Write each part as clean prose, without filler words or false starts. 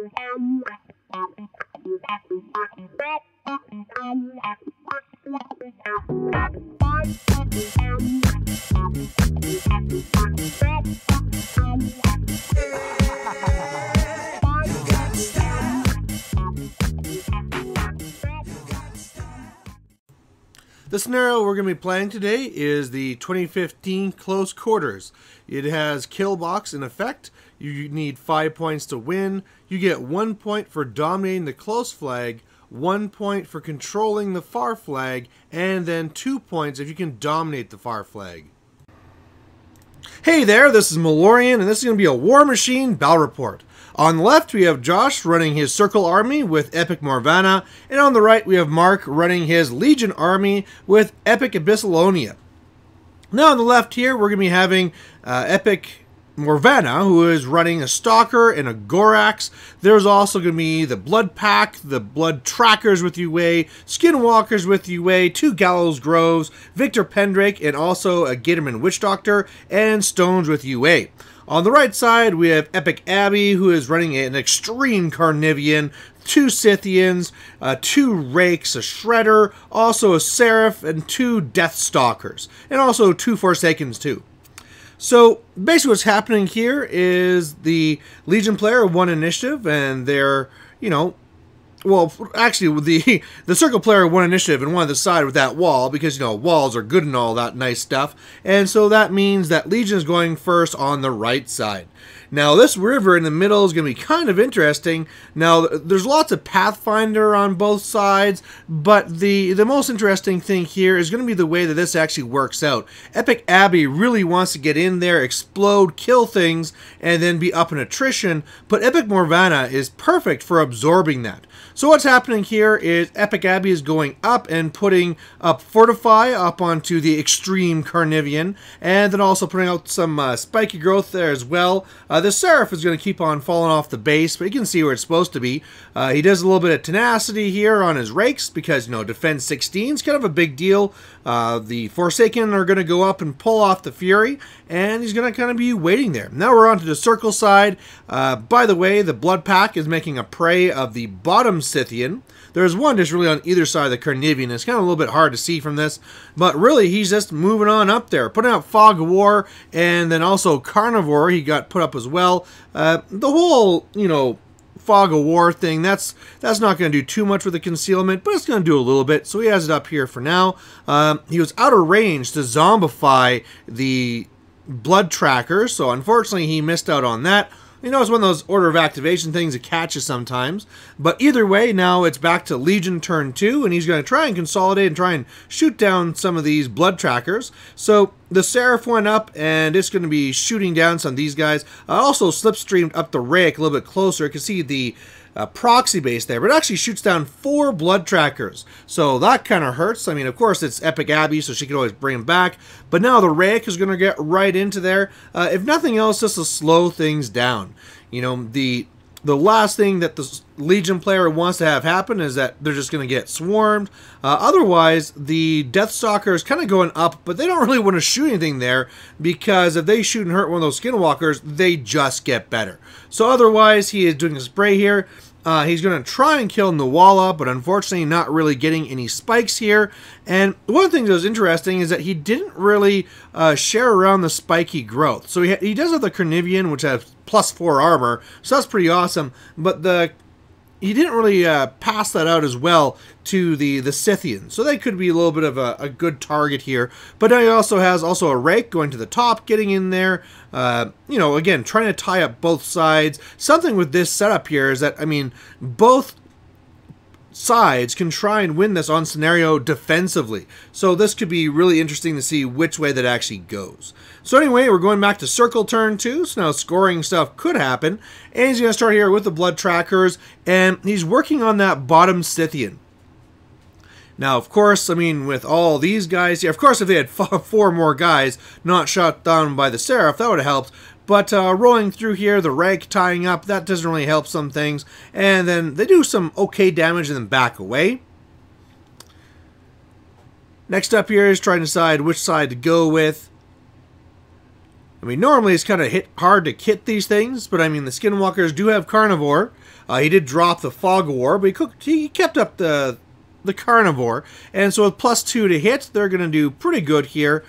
The scenario we're going to be playing today is the 2015 Close Quarters. It has Kill Box in effect. You need 5 points to win. You get 1 point for dominating the close flag, 1 point for controlling the far flag, and then 2 points if you can dominate the far flag. Hey there, this is Malorian, and this is going to be a War Machine Battle Report. On the left, we have Josh running his Circle Army with Epic Morvahna, and on the right, we have Mark running his Legion Army with Epic Absylonia. Now on the left here, we're going to be having Epic Morvahna, who is running a Stalker and a Gorax. There's also going to be the Blood Pack, the Blood Trackers with UA, Skinwalkers with UA, 2 Gallows Groves, Victor Pendrake, and also a Gatorman Witch Doctor, and Stones with UA. On the right side, we have Epic Abby, who is running an Extreme Carnivian, 2 Scythians, 2 Rakes, a Shredder, also a Seraph, and 2 Death Stalkers, and also 2 Forsakens too. So basically what's happening here is the Legion player won initiative, and they're, well, actually, the Circle player won initiative and wanted to side with that wall because, walls are good and all that nice stuff. And so that means that Legion is going first on the right side. Now, this river in the middle is going to be kind of interesting. Now, there's lots of Pathfinder on both sides, but the most interesting thing here is going to be the way that this actually works out. Epic Abby really wants to get in there, explode, kill things, and then be up in attrition, but Epic Morvahna is perfect for absorbing that. So what's happening here is Epic Abby is going up and putting up Fortify up onto the Extreme Carnivian, and then also putting out some spiky growth there as well. The Seraph is going to keep on falling off the base, but you can see where it's supposed to be. He does a little bit of tenacity here on his Rakes because, defense 16 is kind of a big deal. The Forsaken are going to go up and pull off the Fury, and he's going to kind of be waiting there. Now we're on to the Circle side. By the way, the Blood Pack is making a prey of the bottom Scythian. There's one just really on either side of the Carnivian. It's kind of a little bit hard to see from this, but really he's just moving on up there, putting out Fog of War, and then also Carnivore he got put up as well. The whole, Fog of War thing, that's not going to do too much with the concealment, but it's going to do a little bit, so he has it up here for now. He was out of range to zombify the Blood Tracker, so unfortunately he missed out on that. It's one of those order of activation things that catches sometimes. But either way, now it's back to Legion turn 2, and he's going to try and consolidate and try and shoot down some of these Blood Trackers. So the Seraph went up, and it's going to be shooting down some of these guys. Also slipstreamed up the Rake a little bit closer. You can see the proxy base there, but it actually shoots down 4 Blood Trackers, so that kind of hurts. I mean, of course, it's Epic Abby, so she can always bring him back, but now the Rake is going to get right into there. If nothing else, just to slow things down. The last thing that the Legion player wants to have happen is that they're just going to get swarmed. Otherwise, the Deathstalker is kind of going up, but they don't really want to shoot anything there because if they shoot and hurt one of those Skinwalkers, they just get better. So otherwise, he is doing a spray here. He's going to try and kill Nawala, but unfortunately not really getting any spikes here. And one of the things that was interesting is that he didn't really share around the spiky growth. So he does have the Carnivian, which has +4 armor, so that's pretty awesome. But he didn't really pass that out as well to the Scythian. So they could be a little bit of a good target here. But now he also has a Rake going to the top, getting in there. Again, trying to tie up both sides. Something with this setup here is that, both sides can try and win this on scenario defensively. So this could be really interesting to see which way that actually goes. So anyway, we're going back to Circle turn 2, so now scoring stuff could happen. And he's going to start here with the Blood Trackers, and he's working on that bottom Scythian. Now, of course, with all these guys here, of course, if they had 4 more guys not shot down by the Seraph, that would have helped. But rolling through here, the Rake tying up, that doesn't really help some things. And then they do some okay damage and then back away. Next up here is trying to decide which side to go with. I mean, normally it's kind of hard to hit these things, but I mean, the Skinwalkers do have Carnivore. He did drop the Fog of War, but he kept up the Carnivore. And so with +2 to hit, they're going to do pretty good here.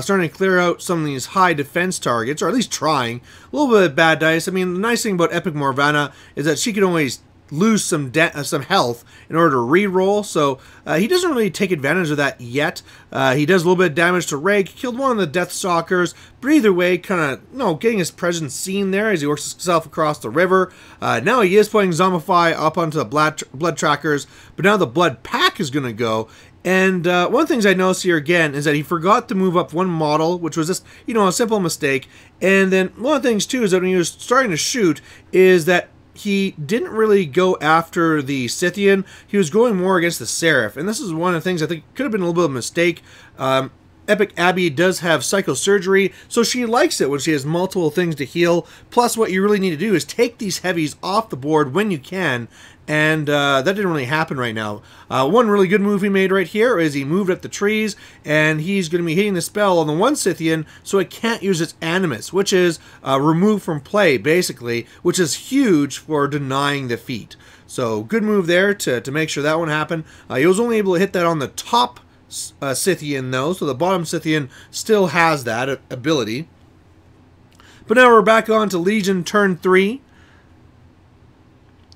Starting to clear out some of these high defense targets, or at least trying. A little bit of bad dice. I mean, the nice thing about Epic Morvahna is that she can always lose some health in order to re-roll, so he doesn't really take advantage of that yet. He does a little bit of damage to Rake, killed one of the Deathstalkers, but either way, kind of, getting his presence seen there as he works himself across the river. Now he is putting Zombify up onto the blood trackers, but now the Blood Pack is going to go. And one of the things I noticed here again is that he forgot to move up one model, which was just, a simple mistake. And then one of the things too is that when he was starting to shoot is that he didn't really go after the Scythian. He was going more against the Seraph. And this is one of the things I think could have been a little bit of a mistake. Epic Abby does have psychosurgery, so she likes it when she has multiple things to heal. Plus, what you really need to do is take these heavies off the board when you can, and that didn't really happen right now. One really good move he made right here is he moved up the trees, and he's going to be hitting the spell on the one Scythian, so it can't use its Animus, which is removed from play, basically, which is huge for denying the feat. So, good move there to make sure that one happened. He was only able to hit that on the top Scythian though, so the bottom Scythian still has that ability. But now we're back on to Legion turn 3.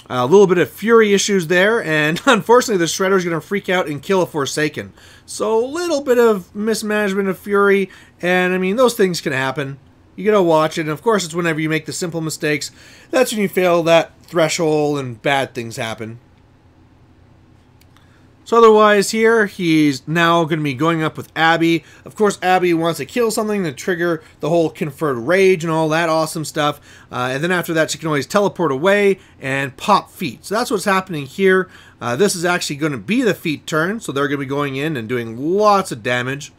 A little bit of Fury issues there, and unfortunately the Shredder is going to freak out and kill a Forsaken. So a little bit of mismanagement of Fury, and I mean, those things can happen. You gotta watch it, and of course it's whenever you make the simple mistakes, that's when you fail that threshold and bad things happen. So otherwise here, he's now going to be going up with Abby. Of course, Abby wants to kill something to trigger the whole conferred rage and all that awesome stuff. And then after that, she can always teleport away and pop feet. So that's what's happening here. This is actually going to be the feet turn, so they're going to be going in and doing lots of damage.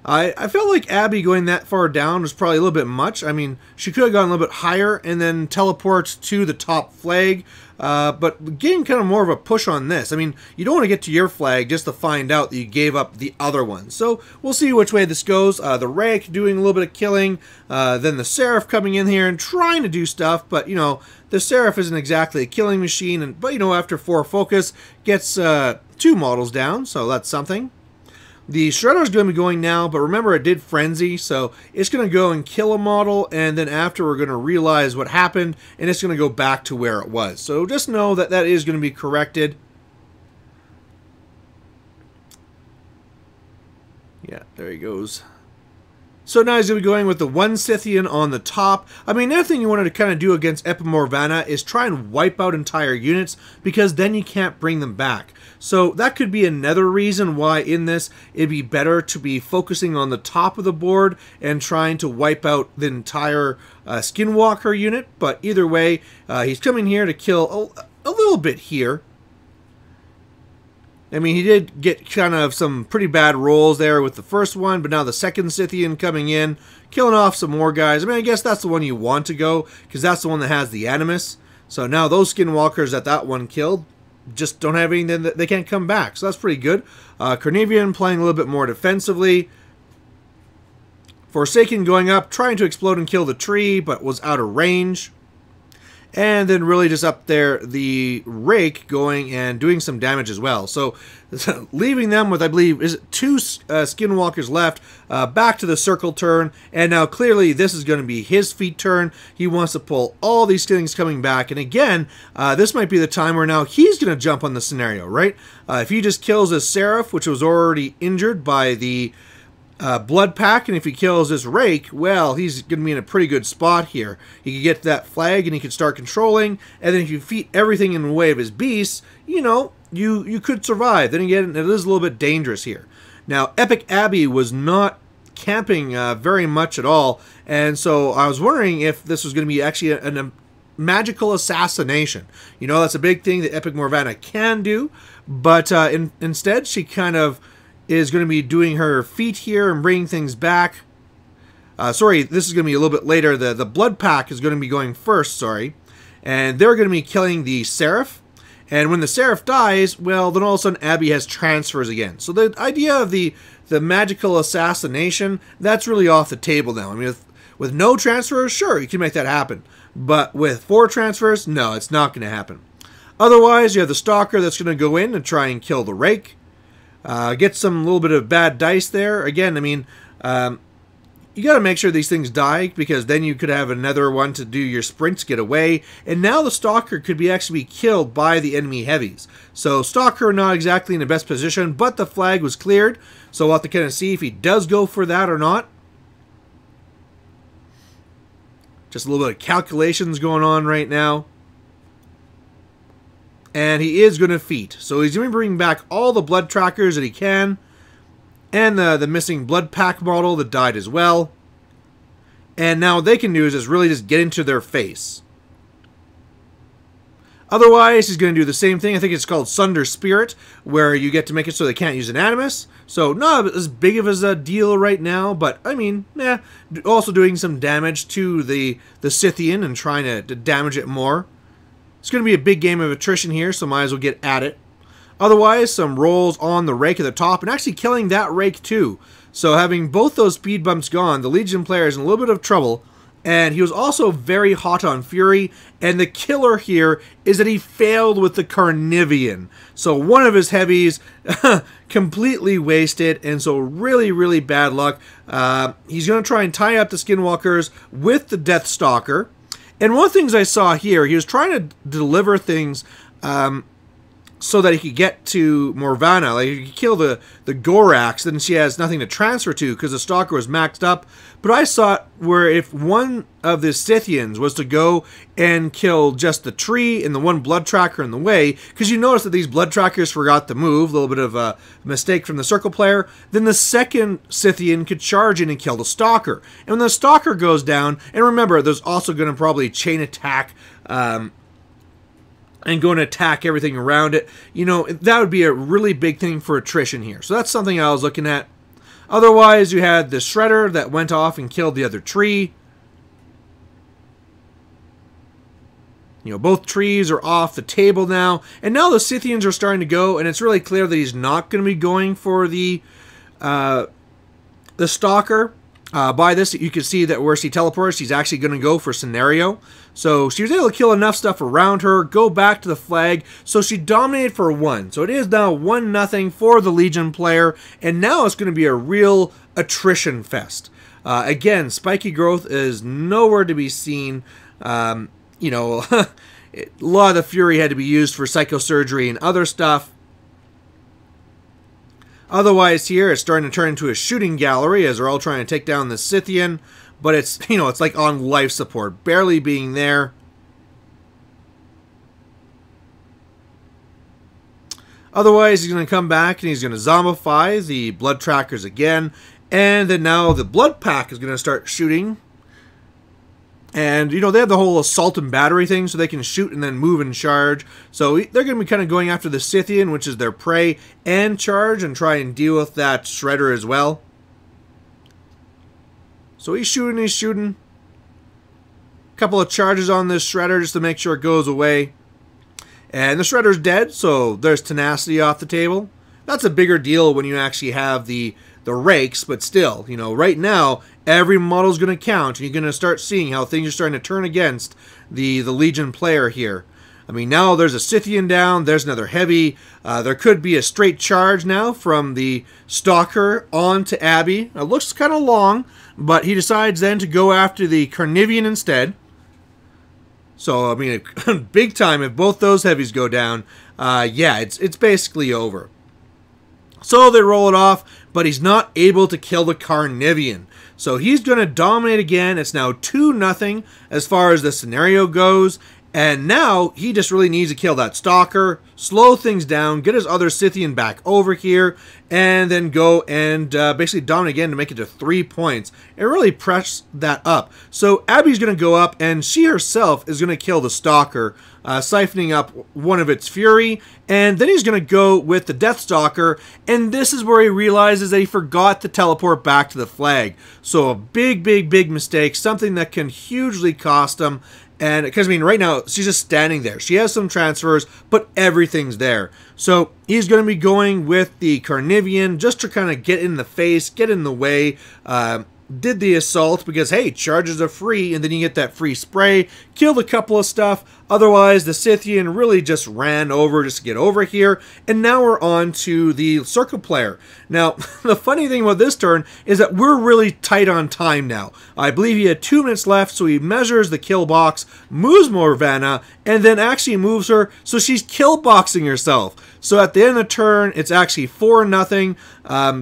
I felt like Abby going that far down was probably a little bit much. I mean, she could have gone a little bit higher and then teleport to the top flag. But getting kind of more of a push on this. I mean, you don't want to get to your flag just to find out that you gave up the other one. So we'll see which way this goes. The Rake doing a little bit of killing. Then the Seraph coming in here and trying to do stuff. But, the Seraph isn't exactly a killing machine. But, after 4 focus, gets 2 models down. So that's something. The Shredder is going to be going now, but remember it did Frenzy, so it's going to go and kill a model, and then after we're going to realize what happened, and it's going to go back to where it was. So just know that that is going to be corrected. Yeah, there he goes. So now he's going to be going with the one Scythian on the top. I mean, another thing you wanted to kind of do against Epic Morvahna is try and wipe out entire units, because then you can't bring them back. So that could be another reason why in this it'd be better to be focusing on the top of the board and trying to wipe out the entire Skinwalker unit. But either way, he's coming here to kill a little bit here. I mean, he did get kind of some pretty bad rolls there with the first one, but now the second Scythian coming in, killing off some more guys. I mean, I guess that's the one you want to go, because that's the one that has the Animus. So now those Skinwalkers that one killed just don't have anything that they can't come back. So that's pretty good. Carnivian playing a little bit more defensively. Forsaken going up, trying to explode and kill the tree, but was out of range. And then really just up there, the Rake going and doing some damage as well. So leaving them with, I believe, is it 2 Skinwalkers left, back to the circle turn. And now clearly this is going to be his feet turn. He wants to pull all these things coming back. And again, this might be the time where now he's going to jump on the scenario, right? If he just kills his Seraph, which was already injured by the Blood Pack, and if he kills this Rake, well, he's going to be in a pretty good spot here. He could get to that flag and he could start controlling, and then if you feed everything in the way of his beasts, you could survive. Then again, it is a little bit dangerous here. Now, Epic Abby was not camping very much at all, and so I was wondering if this was going to be actually a magical assassination. That's a big thing that Epic Morvahna can do, but instead she kind of is going to be doing her feet here and bringing things back. Sorry, this is going to be a little bit later. The Blood Pack is going to be going first, sorry. And they're going to be killing the Seraph. And when the Seraph dies, well, then all of a sudden Abby has transfers again. So the idea of the magical assassination, that's really off the table now. I mean, With no transfers, sure, you can make that happen. But with 4 transfers, no, it's not going to happen. Otherwise, you have the Stalker that's going to go in and try and kill the Rake. Get some little bit of bad dice there. Again, I mean, you got to make sure these things die, because then you could have another one to do your sprints, get away. And now the Stalker could be actually killed by the enemy heavies. So Stalker not exactly in the best position, but the flag was cleared. So we'll have to kind of see if he does go for that or not. Just a little bit of calculations going on right now. And he is going to feat. So he's going to bring back all the blood trackers that he can. And the missing blood pack model that died as well. And now what they can do is just really just get into their face. Otherwise, he's going to do the same thing. I think it's called Sunder Spirit, where you get to make it so they can't use an Animus. So not as big of a deal right now, but I mean, yeah, also doing some damage to the Scythian and trying to damage it more. It's going to be a big game of attrition here, so might as well get at it. Otherwise, some rolls on the Rake at the top, and actually killing that Rake too. So having both those speed bumps gone, the Legion player is in a little bit of trouble. And he was also very hot on Fury. And the killer here is that he failed with the Carnivian. So one of his heavies completely wasted. And so really, really bad luck. He's going to try and tie up the Skinwalkers with the Death Stalker. And one of the things I saw here, he was trying to deliver things so that he could get to Morvahna. Like, he could kill the Gorax, then she has nothing to transfer to because the Stalker was maxed up. But I saw it where if one of the Scythians was to go and kill just the tree and the one blood tracker in the way, because you notice that these blood trackers forgot to move, a little bit of a mistake from the circle player, then the second Scythian could charge in and kill the Stalker. And when the Stalker goes down, and remember, there's also going to probably chain attack and going to attack everything around it. You know, that would be a really big thing for attrition here. So that's something I was looking at. Otherwise, you had the Shredder that went off and killed the other tree. You know, both trees are off the table now. And now the Scythians are starting to go, and it's really clear that he's not going to be going for the Stalker. By this, you can see that where she teleports, she's actually going to go for Scenario. So she was able to kill enough stuff around her, go back to the flag. So she dominated for 1. So it is now 1-0 for the Legion player. And now it's going to be a real attrition fest. Again, spiky growth is nowhere to be seen. You know, a lot of the Fury had to be used for psychosurgery and other stuff. Otherwise here, it's starting to turn into a shooting gallery as they're all trying to take down the Scythian. But it's, you know, it's like on life support, barely being there. Otherwise, he's going to come back and he's going to zombify the blood trackers again. And then now the blood pack is going to start shooting. And, you know, they have the whole assault and battery thing, so they can shoot and then move and charge. So they're going to be kind of going after the Scythian, which is their prey, and charge and try and deal with that Shredder as well. So he's shooting. A couple of charges on this Shredder just to make sure it goes away. And the Shredder's dead, so there's tenacity off the table. That's a bigger deal when you actually have the rakes, but still, you know, right now, every model's going to count, and you're going to start seeing how things are starting to turn against the Legion player here. I mean, now there's a Scythian down, there's another heavy. There could be a straight charge now from the Stalker onto Abby. It looks kind of long, but he decides then to go after the Carnivian instead. So, I mean, big time if both those heavies go down. Yeah, it's basically over. So they roll it off, but he's not able to kill the Carnivian. So he's going to dominate again. It's now 2-0 as far as the scenario goes. And now he just really needs to kill that Stalker, slow things down, get his other Scythian back over here, and then go and basically dominate again to make it to 3 points. And really press that up. So Abby's going to go up, and she herself is going to kill the Stalker, siphoning up one of its fury. And then he's going to go with the Death Stalker, and this is where he realizes that he forgot to teleport back to the flag. So a big, big, big mistake, something that can hugely cost him. And because, I mean, right now, she's just standing there. She has some transfers, but everything's there. So he's going to be going with the Carnivian just to kind of get in the face, get in the way, did the assault because, hey, charges are free, and then you get that free spray, killed a couple of stuff. Otherwise, the Scythian really just ran over just to get over here, and now we're on to the Circle player. Now, the funny thing about this turn is that we're really tight on time now. I believe he had 2 minutes left, so he measures the kill box, moves Morvahna, and then actually moves her, so she's kill boxing herself. So at the end of the turn, it's actually 4-0.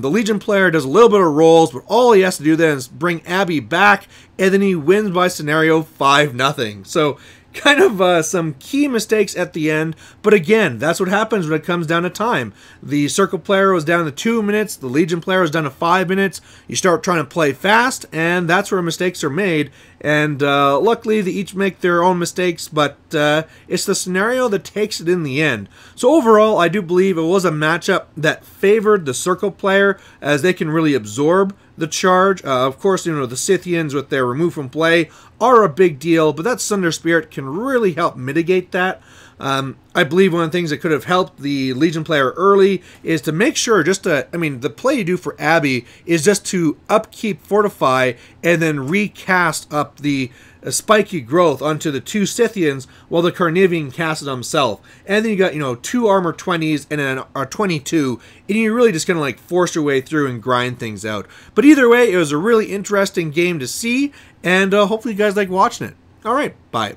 The Legion player does a little bit of rolls, but all he has to do then is bring Abby back, and then he wins by scenario 5-0. So kind of some key mistakes at the end, but again, that's what happens when it comes down to time. The Circle player was down to 2 minutes, the Legion player was down to 5 minutes. You start trying to play fast, and that's where mistakes are made. And luckily, they each make their own mistakes, but it's the scenario that takes it in the end. So overall, I do believe it was a matchup that favored the Circle player, as they can really absorb the charge. Of course, you know, the Scythians with their remove from play are a big deal, but that Sunder Spirit can really help mitigate that. I believe one of the things that could have helped the Legion player early is to make sure the play you do for Abby is just to upkeep Fortify and then recast up the spiky growth onto the 2 Scythians while the Carnivian casts it himself. And then you got, you know, 2 armor 20s and then a 22, and you really just kind of like force your way through and grind things out. But either way, it was a really interesting game to see, and hopefully you guys like watching it. Alright, bye.